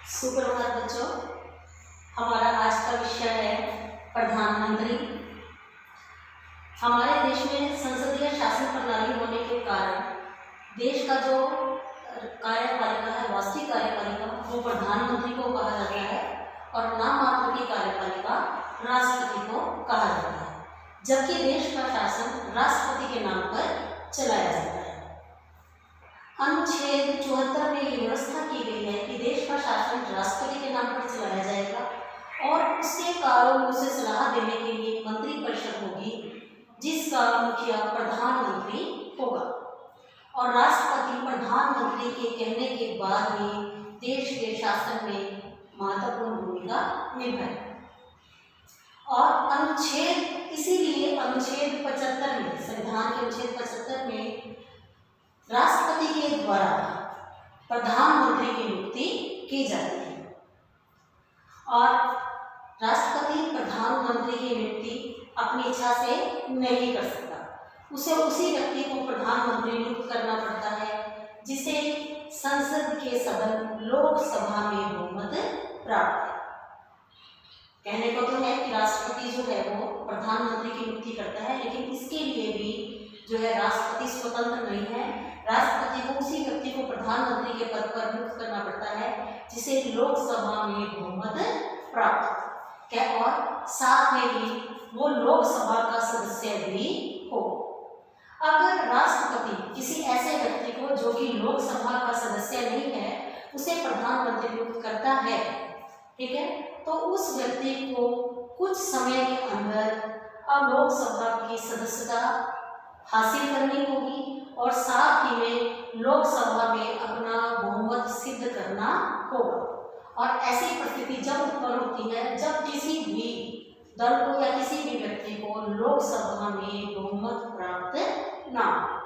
सुप्रभात बच्चों, हमारा आज का विषय है प्रधानमंत्री। हमारे देश में संसदीय शासन प्रणाली होने के कारण देश का जो कार्यपालिका है, वास्तविक कार्यपालिका, वो प्रधानमंत्री को कहा जाता है और नाम मात्र की कार्यपालिका राष्ट्रपति को कहा जाता है। जबकि देश का शासन राष्ट्रपति के नाम पर चलाया जाता है। अनुच्छेद 74 में ये व्यवस्था की गई है कि देश का शासन राष्ट्रपति के नाम पर चलाया जाएगा और उसके कारणों से सलाह देने के लिए मंत्रिपरिषद होगी, जिसका मुखिया प्रधानमंत्री होगा। और राष्ट्रपति प्रधानमंत्री के कहने के बाद ही देश के शासन में महत्वपूर्ण भूमिका निभाए। और इसीलिए अनुच्छेद 75 में, संविधान के अनुच्छेद 75 में राष्ट्रपति के द्वारा प्रधानमंत्री की नियुक्ति की जाती है। और राष्ट्रपति प्रधानमंत्री की नियुक्ति अपनी इच्छा से नहीं कर सकता, उसे उसी व्यक्ति को प्रधानमंत्री नियुक्त करना पड़ता है जिसे संसद के सदन लोकसभा में बहुमत प्राप्त है। कहने को तो है कि राष्ट्रपति जो है वो प्रधानमंत्री की नियुक्ति करता है, लेकिन इसके लिए भी जो है राष्ट्रपति स्वतंत्र नहीं है। राष्ट्रपति को उसी व्यक्ति को प्रधानमंत्री के पद पर नियुक्त करना पड़ता है जिसे लोकसभा में बहुमत प्राप्त है और साथ में भी वो लोकसभा का सदस्य भी हो। अगर राष्ट्रपति किसी ऐसे व्यक्ति को जो कि लोकसभा का सदस्य नहीं है उसे प्रधानमंत्री नियुक्त करता है, ठीक है, तो उस व्यक्ति को कुछ समय के अंदर लोकसभा की सदस्यता हासिल करनी होगी और साथ ही में लोकसभा में अपना बहुमत सिद्ध करना होगा। और ऐसी परिस्थिति जब उत्पन्न होती है जब किसी भी दल को या किसी भी व्यक्ति को लोकसभा में बहुमत प्राप्त ना हो,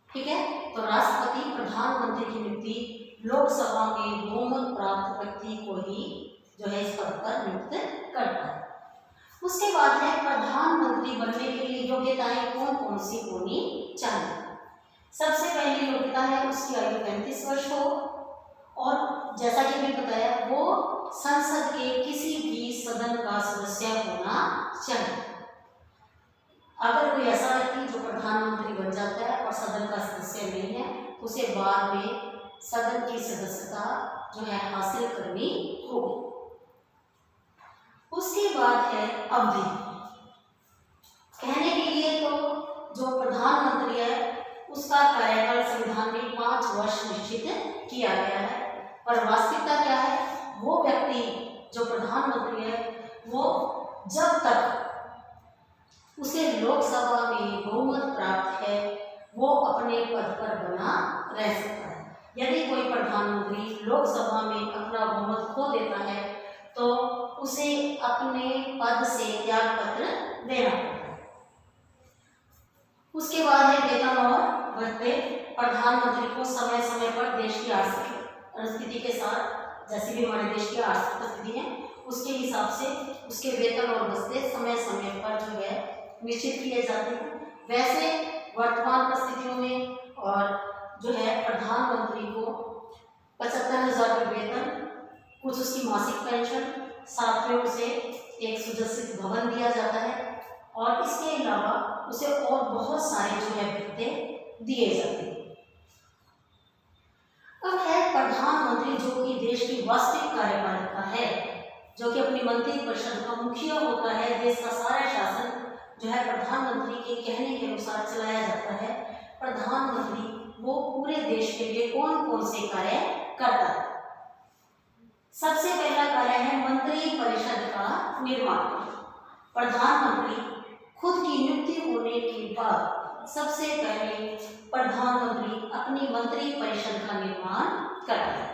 ठीक है, तो राष्ट्रपति प्रधानमंत्री की नियुक्ति लोकसभा में बहुमत प्राप्त व्यक्ति को ही जो है इस पद पर नियुक्त करता है। उसके बाद है प्रधानमंत्री बनने के लिए योग्यताएं कौन कौन सी होनी चाहिए। सबसे पहली योग्यता है उसकी आयु 35 वर्ष हो और जैसा कि मैंने बताया वो संसद के किसी भी सदन का सदस्य होना चाहिए। अगर कोई ऐसा व्यक्ति जो प्रधानमंत्री बन जाता है और सदन का सदस्य नहीं है, उसे बाद में सदन की सदस्यता जो है हासिल करनी होगी। उसके बाद है अवधि। कहने के लिए तो जो प्रधानमंत्री है उसका कार्यकाल संविधान में 5 वर्ष निश्चित किया गया है, पर वास्तविकता क्या है, वो व्यक्ति जो प्रधानमंत्री है वो जब तक उसे लोकसभा में बहुमत प्राप्त है वो अपने पद पर बना रह सकता है। यदि कोई प्रधानमंत्री लोकसभा में अपना बहुमत खो देता है तो उसे अपने पद से त्याग पत्र देना पड़ता है। उसके बाद है वेतन और भत्ते। प्रधानमंत्री को समय समय पर देश की आर्थिक परिस्थिति के साथ, जैसे भी हमारे देश की आर्थिक परिस्थिति है उसके हिसाब से उसके वेतन और भत्ते समय समय पर जो है निश्चित किए जाते हैं। वैसे वर्तमान परिस्थितियों में और जो है प्रधानमंत्री को 75,000 रुपये वेतन, कुछ उसकी मासिक पेंशन, साथ में उसे एक सुरक्षित भवन दिया जाता है और इसके अलावा उसे और बहुत सारे जो है भत्ते दिए जाते हैं। अब है प्रधानमंत्री जो कि देश की वास्तविक कार्यपालिका है, जो कि अपनी मंत्रिपरिषद का मुखिया होता है। देश का सारा शासन जो है प्रधानमंत्री के कहने के अनुसार चलाया जाता है। प्रधानमंत्री वो पूरे देश के लिए कौन कौन से कार्य करता है। सबसे पहला कार्य है मंत्रिपरिषद का निर्माण। प्रधानमंत्री खुद की नियुक्ति होने के बाद सबसे पहले प्रधानमंत्री अपनी मंत्रिपरिषद का निर्माण करता है।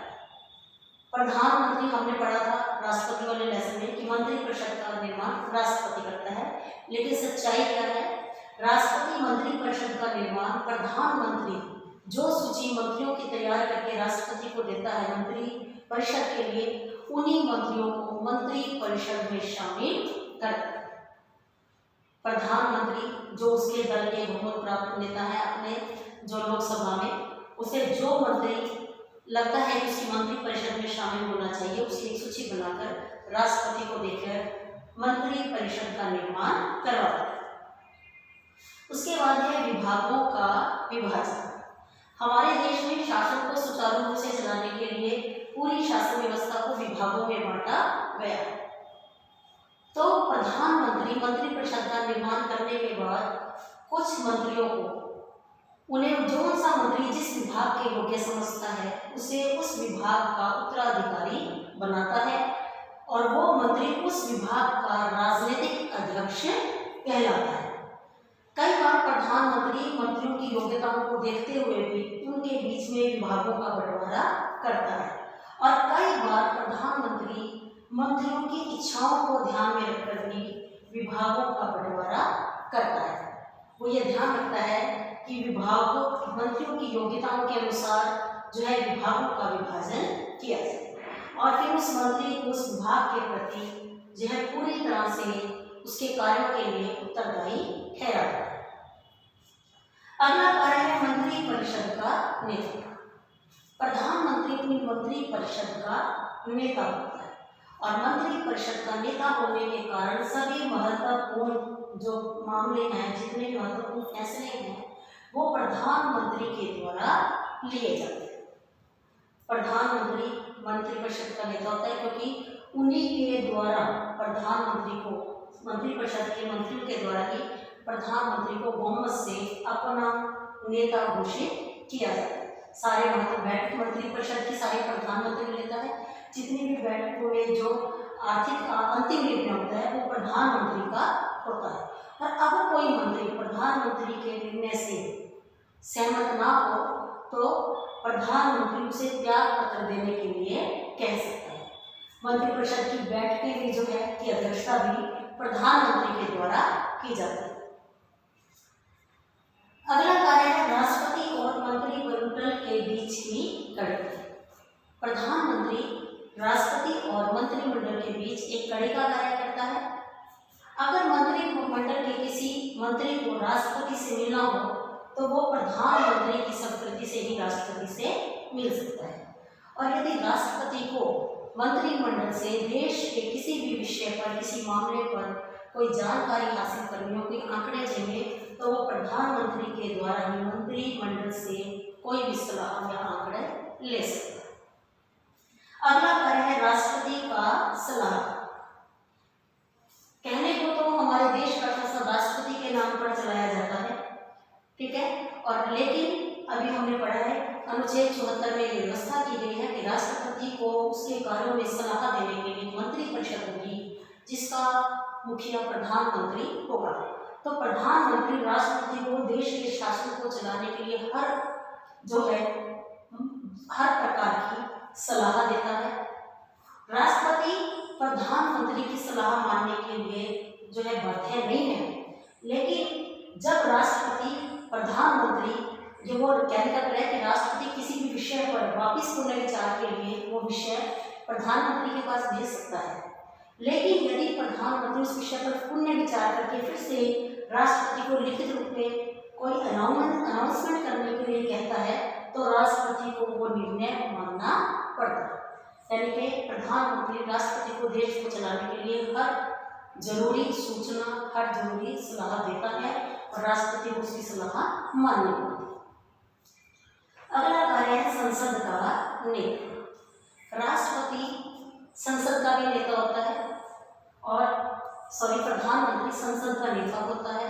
प्रधानमंत्री हमने पढ़ा था राष्ट्रपति वाले लेसन में कि मंत्रिपरिषद का निर्माण राष्ट्रपति करता है, लेकिन सच्चाई क्या है, राष्ट्रपति मंत्रिपरिषद का निर्माण प्रधानमंत्री जो सूची मंत्रियों की तैयार करके राष्ट्रपति को देता है मंत्री परिषद के लिए, उन्हीं मंत्रियों को मंत्रिपरिषद में शामिल करता है। प्रधानमंत्री जो उसके दल के बहुमत प्राप्त नेता है अपने जो लोकसभा में, उसे जो मंत्री लगता है कि उसकी मंत्री परिषद में शामिल होना चाहिए, उसकी एक सूची बनाकर राष्ट्रपति को देकर मंत्री परिषद का निर्माण करवाता है। उसके बाद है विभागों का विभाजन। हमारे देश में शासन को सुचारू रूप से चलाने के लिए पूरी शासन व्यवस्था को विभागों में बांटा गया। तो प्रधानमंत्री मंत्री परिषद का निर्माण करने के बाद कुछ मंत्रियों को, उन्हें जो सा मंत्री जिस विभाग के योग्य समझता है उसे उस विभाग का उत्तराधिकारी बनाता है और वो मंत्री उस विभाग का राजनीतिक अध्यक्ष कहलाता है। कई बार प्रधानमंत्री मंत्रियों की योग्यताओं को देखते हुए भी उनके बीच में विभागों का बंटवारा करता है और कई बार प्रधानमंत्री मंत्रियों की इच्छाओं को ध्यान में रखकर भी विभागों का बंटवारा करता है। वो ये ध्यान रखता है कि विभागों मंत्रियों की योग्यताओं के अनुसार जो है विभागों का विभाजन किया जाए और फिर उस मंत्री को उस विभाग के प्रति जो है पूरी तरह से उसके कार्यों के लिए उत्तरदायी ठहराता है। अगला कार्य है मंत्री परिषद का नेता। प्रधानमंत्री अपनी मंत्री परिषद का नेता होता है और मंत्री परिषद का नेता होने के कारण सभी महत्वपूर्ण जो मामले हैं, जितने महत्वपूर्ण फैसले हैं, वो प्रधानमंत्री के द्वारा लिए जाते हैं। प्रधानमंत्री मंत्री परिषद का नेता होता है क्योंकि उन्हीं के द्वारा प्रधानमंत्री को, मंत्री परिषद के मंत्रियों के द्वारा ही प्रधानमंत्री को बहुमत से अपना नेता घोषित किया जाता है। सारे बैठक मंत्री परिषद की सारी प्रधानमंत्री लेता है। जितनी भी बैठकों में जो आर्थिक अंतिम निर्णय होता है वो प्रधानमंत्री का होता है। और अगर कोई मंत्री प्रधानमंत्री के निर्णय से सहमत ना हो तो प्रधानमंत्री उसे त्याग पत्र देने के लिए कह सकता है। मंत्री परिषद की बैठकें भी जो है की अध्यक्षता भी प्रधानमंत्री के द्वारा की जाती है। अगला कार्य है राष्ट्रपति और मंत्रिमंडल के बीच की कड़ी। प्रधानमंत्री राष्ट्रपति और मंत्रिमंडल के बीच एक कड़ी का कार्य करता है। अगर मंत्रिमंडल के किसी मंत्री को राष्ट्रपति से मिलना हो तो वो प्रधानमंत्री की स्वीकृति से ही राष्ट्रपति से मिल सकता है। और यदि राष्ट्रपति को मंत्रिमंडल से देश के किसी भी विषय पर, किसी मामले पर कोई जानकारी हासिल करनी हो, कोई आंकड़े चाहिए, तो वो प्रधानमंत्री के द्वारा ही मंत्रिमंडल से कोई भी सलाह या आंकड़े ले सकता है। अगला कार्य है राष्ट्रपति का सलाह। कहने को तो हमारे देश का शासन राष्ट्रपति के नाम पर चलाया जाता है, ठीक है, और लेकिन अभी हमने पढ़ा है अनुच्छेद 74 में ये व्यवस्था की गई है कि राष्ट्रपति को उसके कार्यों में सलाह देने के लिए मंत्री परिषद होगी जिसका मुखिया प्रधानमंत्री होगा। तो प्रधानमंत्री राष्ट्रपति को देश के शासन को चलाने के लिए हर प्रकार की सलाह देता है। राष्ट्रपति प्रधानमंत्री की सलाह मानने के लिए जो है बाध्य नहीं है, लेकिन जब राष्ट्रपति प्रधानमंत्री जो वो कहने का है कि राष्ट्रपति किसी भी विषय पर वापिस पुनर्विचार के लिए वो विषय प्रधानमंत्री के पास भेज सकता है। लेकिन यदि प्रधानमंत्री उस विषय पर पुनर्विचार करके फिर से राष्ट्रपति को लिखित रूप में कोई अनाउंसमेंट करने के लिए कहता है तो राष्ट्रपति को वो निर्णय मानना पड़ता है। यानी कि प्रधानमंत्री राष्ट्रपति को देश को चलाने के लिए हर जरूरी सूचना, हर जरूरी सलाह देता है और राष्ट्रपति को उसकी सलाह माननी पड़ती है। अगला कार्य है संसद का नेता। राष्ट्रपति संसद का भी नेता होता है और प्रधानमंत्री संसद का नेता होता है,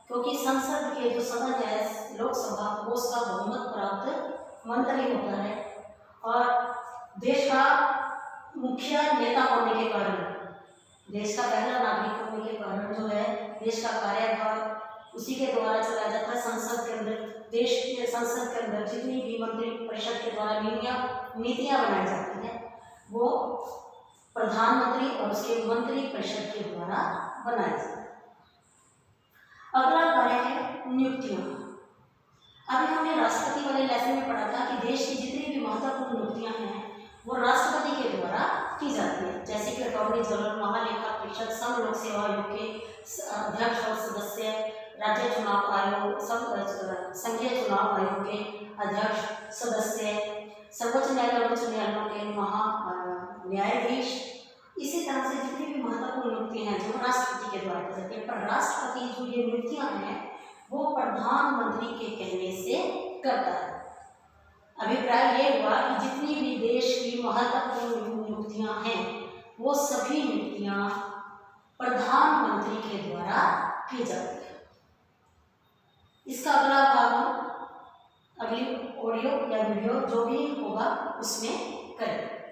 क्योंकि संसद के जो सदन है लोकसभा, वो उसका बहुमत प्राप्त मंत्री होता है और देश का मुखिया नेता होने के कारण, देश का पहला नागरिक होने के कारण जो है देश का कार्यभार उसी के द्वारा चलाया जाता है। संसद के अंदर, देश के संसद के अंदर जितनी भी मंत्री परिषद के द्वारा नीतियाँ बनाई जाती हैं वो प्रधानमंत्री और उसके मंत्री परिषद के द्वारा बनाए जाते हैं। अगला कार्य है नियुक्तियां। अभी हमने राष्ट्रपति वाले लेसन में पढ़ा था कि देश की जितनी भी महत्वपूर्ण नियुक्तियां हैं वो राष्ट्रपति के द्वारा की जाती है, जैसे कि अटॉर्नी जनरल, महालेखा परीक्षक, संघ लोक सेवा आयोग के अध्यक्ष और सदस्य, राज्य चुनाव आयोग, संघीय चुनाव आयोग के अध्यक्ष सदस्य, सर्वोच्च न्यायालय और उच्च न्यायालयों के न्यायाधीश, इसी तरह से जितनी भी महत्वपूर्ण नियुक्ति हैं जो राष्ट्रपति के द्वारा की जाती है। पर राष्ट्रपति जो ये नियुक्तियां हैं वो प्रधानमंत्री के कहने से करता है। अभिप्राय ये हुआ कि जितनी भी देश की महत्वपूर्ण नियुक्तियां हैं वो सभी नियुक्तियां प्रधानमंत्री के द्वारा की जाती है। इसका अगला भाग हम अगली ऑडियो या वीडियो जो भी होगा उसमें करेंगे।